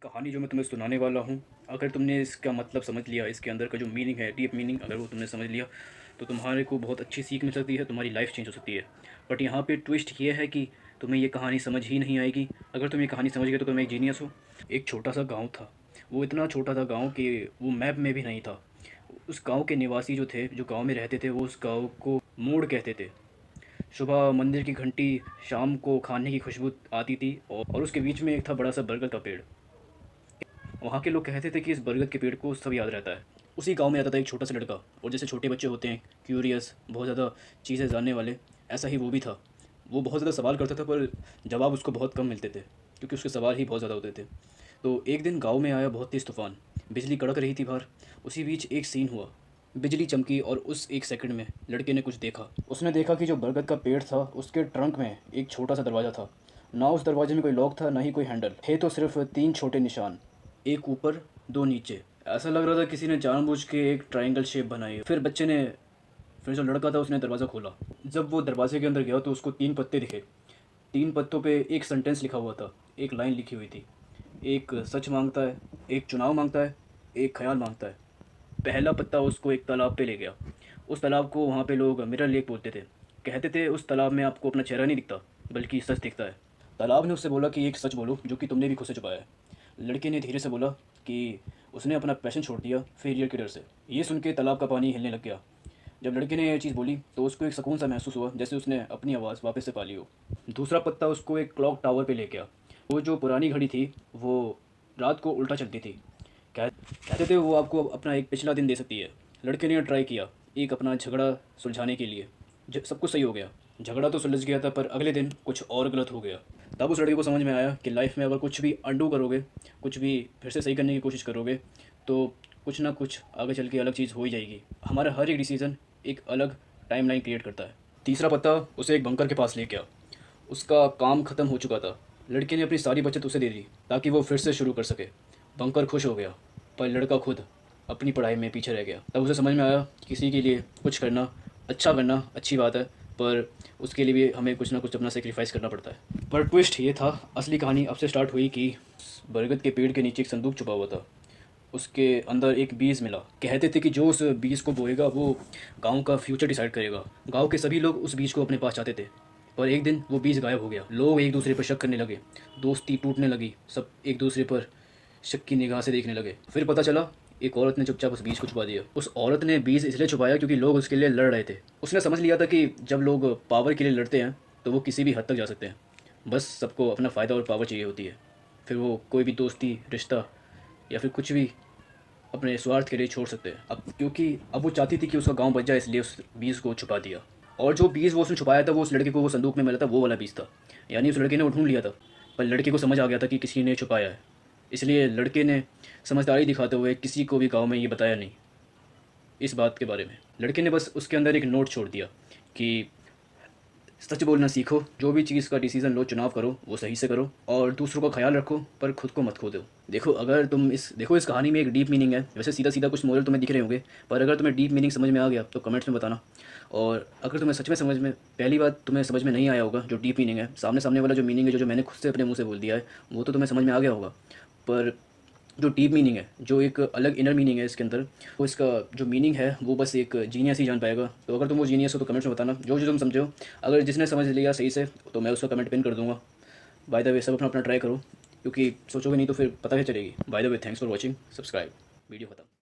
कहानी जो मैं तुम्हें सुनाने वाला हूँ, अगर तुमने इसका मतलब समझ लिया, इसके अंदर का जो मीनिंग है, डीप मीनिंग अगर वो तुमने समझ लिया तो तुम्हारे को बहुत अच्छी सीख मिल सकती है, तुम्हारी लाइफ चेंज हो सकती है। बट यहाँ पे ट्विस्ट ये है कि तुम्हें ये कहानी समझ ही नहीं आएगी। अगर तुम ये कहानी समझ गए तो तुम एक जीनियस हो। एक छोटा सा गाँव था। वो इतना छोटा था गाँव कि वो मैप में भी नहीं था। उस गाँव के निवासी जो थे, जो गाँव में रहते थे, वो उस गाँव को मोड़ कहते थे। सुबह मंदिर की घंटी, शाम को खाने की खुशबू आती थी और उसके बीच में एक था बड़ा सा बरगद का पेड़। वहाँ के लोग कहते थे कि इस बरगद के पेड़ को सब याद रहता है। उसी गांव में रहता था एक छोटा सा लड़का, और जैसे छोटे बच्चे होते हैं, क्यूरियस, बहुत ज़्यादा चीज़ें जानने वाले, ऐसा ही वो भी था। वो बहुत ज़्यादा सवाल करता था पर जवाब उसको बहुत कम मिलते थे, क्योंकि उसके सवाल ही बहुत ज़्यादा होते थे। तो एक दिन गाँव में आया बहुत तेज़ तूफान। बिजली कड़क रही थी बाहर। उसी बीच एक सीन हुआ। बिजली चमकी और उस एक सेकंड में लड़के ने कुछ देखा। उसने देखा कि जो बरगद का पेड़ था उसके ट्रंक में एक छोटा सा दरवाज़ा था। ना उस दरवाजे में कोई लॉक था, ना ही कोई हैंडल, थे तो सिर्फ 3 छोटे निशान, एक ऊपर, 2 नीचे। ऐसा लग रहा था किसी ने जानबूझ के एक ट्रायंगल शेप बनाई। फिर जो लड़का था उसने दरवाज़ा खोला। जब वो दरवाजे के अंदर गया तो उसको 3 पत्ते दिखे। 3 पत्तों पे एक सेंटेंस लिखा हुआ था, एक लाइन लिखी हुई थी। एक सच मांगता है, एक चुनाव मांगता है, एक ख्याल मांगता है। पहला पत्ता उसको एक तालाब पे ले गया। उस तालाब को वहाँ पे लोग मिरर लेक बोलते थे। कहते थे उस तालाब में आपको अपना चेहरा नहीं दिखता, बल्कि सच दिखता है। तालाब ने उससे बोला कि एक सच बोलो जो कि तुमने भी खुद से छुपाया है। लड़के ने धीरे से बोला कि उसने अपना पैशन छोड़ दिया फेलियर के डर से। ये सुन के तालाब का पानी हिलने लग गया। जब लड़के ने ये चीज़ बोली तो उसको एक सुकून सा महसूस हुआ, जैसे उसने अपनी आवाज़ वापस से पा ली हो। दूसरा पत्ता उसको एक क्लॉक टावर पे ले गया। वो जो पुरानी घड़ी थी वो रात को उल्टा चलती थी। कहते थे वो आपको अपना एक पिछला दिन दे सकती है। लड़के ने ट्राई किया, एक अपना झगड़ा सुलझाने के लिए। सब कुछ सही हो गया। झगड़ा तो सुलझ गया था पर अगले दिन कुछ और गलत हो गया। तब उस लड़के को समझ में आया कि लाइफ में अगर कुछ भी अंडू करोगे, कुछ भी फिर से सही करने की कोशिश करोगे, तो कुछ ना कुछ आगे चल के अलग चीज़ हो ही जाएगी। हमारा हर एक डिसीज़न एक अलग टाइमलाइन क्रिएट करता है। तीसरा पत्ता उसे एक बंकर के पास ले गया। उसका काम ख़त्म हो चुका था। लड़के ने अपनी सारी बचत उसे दे दी ताकि वो फिर से शुरू कर सके। बंकर खुश हो गया, पर लड़का खुद अपनी पढ़ाई में पीछे रह गया। तब उसे समझ में आया कि किसी के लिए कुछ करना, अच्छा करना अच्छी बात है, पर उसके लिए भी हमें कुछ ना कुछ अपना सेक्रीफाइस करना पड़ता है। पर ट्विस्ट ये था, असली कहानी अब से स्टार्ट हुई कि बरगद के पेड़ के नीचे एक संदूक छुपा हुआ था। उसके अंदर एक बीज मिला। कहते थे कि जो उस बीज को बोएगा वो गांव का फ्यूचर डिसाइड करेगा। गांव के सभी लोग उस बीज को अपने पास चाहते थे। पर एक दिन वो बीज गायब हो गया। लोग एक दूसरे पर शक करने लगे, दोस्ती टूटने लगी, सब एक दूसरे पर शक की निगाह से देखने लगे। फिर पता चला एक औरत ने चुपचाप उस बीज को छुपा दिया। उस औरत ने बीज इसलिए छुपाया क्योंकि लोग उसके लिए लड़ रहे थे। उसने समझ लिया था कि जब लोग पावर के लिए लड़ते हैं तो वो किसी भी हद तक जा सकते हैं। बस सबको अपना फ़ायदा और पावर चाहिए होती है। फिर वो कोई भी दोस्ती, रिश्ता या फिर कुछ भी अपने स्वार्थ के लिए छोड़ सकते हैं। अब क्योंकि अब वो चाहती थी कि उसका गाँव बच जाए, इसलिए उस बीज को छुपा दिया। और जो बीज वो उसने छुपाया था वो उस लड़के को वो संदूक में मिला था, वो वाला बीज था। यानी उस लड़के ने वो ढूंढ लिया था। पर लड़के को समझ आ गया था कि किसी ने छुपाया है, इसलिए लड़के ने समझदारी दिखाते हुए किसी को भी गांव में ये बताया नहीं इस बात के बारे में। लड़के ने बस उसके अंदर एक नोट छोड़ दिया कि सच बोलना सीखो, जो भी चीज़ का डिसीज़न लो, चुनाव करो, वो सही से करो और दूसरों का ख्याल रखो, पर खुद को मत खो दो। देखो इस कहानी में एक डीप मीनिंग है। वैसे सीधा सीधा कुछ मोरल तुम्हें दिख रहे होंगे, पर अगर तुम्हें डीप मीनिंग समझ में आ गया तो कमेंट्स में बताना। और अगर तुम्हें सच में समझ में, पहली बात तुम्हें समझ में नहीं आया होगा जो डीप मीनिंग है, सामने सामने वाला जो मीनिंग है, जो मैंने खुद से अपने मुँह से बोल दिया है, वो तो तुम्हें समझ में आ गया होगा। पर जो डीप मीनिंग है, जो एक अलग इनर मीनिंग है इसके अंदर, वो इसका जो मीनिंग है वो बस एक जीनियस ही जान पाएगा। तो अगर तुम वो जीनियस हो तो कमेंट्स में बताना जो जो तुम समझो। अगर जिसने समझ लिया सही से तो मैं उसका कमेंट पिन कर दूंगा। बाय द वे सब अपना अपना ट्राई करो, क्योंकि सोचोगे नहीं तो फिर पता क्या चलेगी। By the way thanks for watching, subscribe. Video खत्म।